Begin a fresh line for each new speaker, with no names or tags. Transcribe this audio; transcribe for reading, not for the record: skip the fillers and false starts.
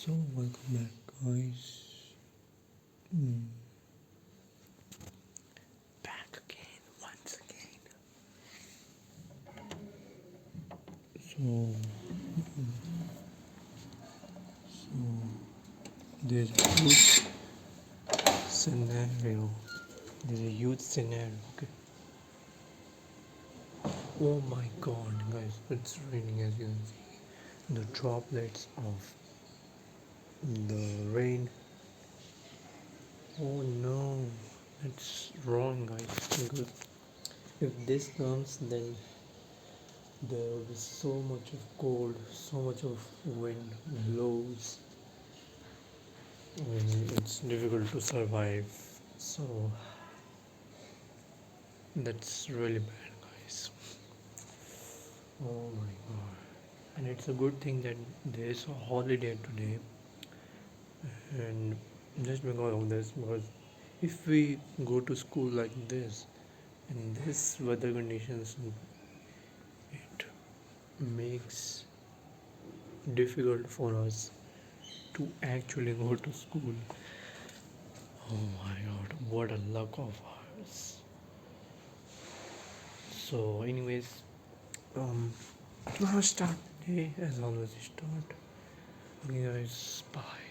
So welcome back, guys. Mm, Back again, once again. So, so there's a huge scenario. There's a huge scenario. Okay. Oh my God, guys! It's raining, as you can see. The droplets of the rain. Oh no, it's wrong, guys. Because if this comes, then there will be so much of cold, so much of wind blows, and it's difficult to survive. So that's really bad, guys. Oh my god. And it's a good thing that there's a holiday today, and just because of this, because if we go to school like this in this weather conditions, it makes difficult for us to actually go to school. Oh my god, what a luck of ours. So, anyways, now start the day as always. Start. Okay, guys, bye.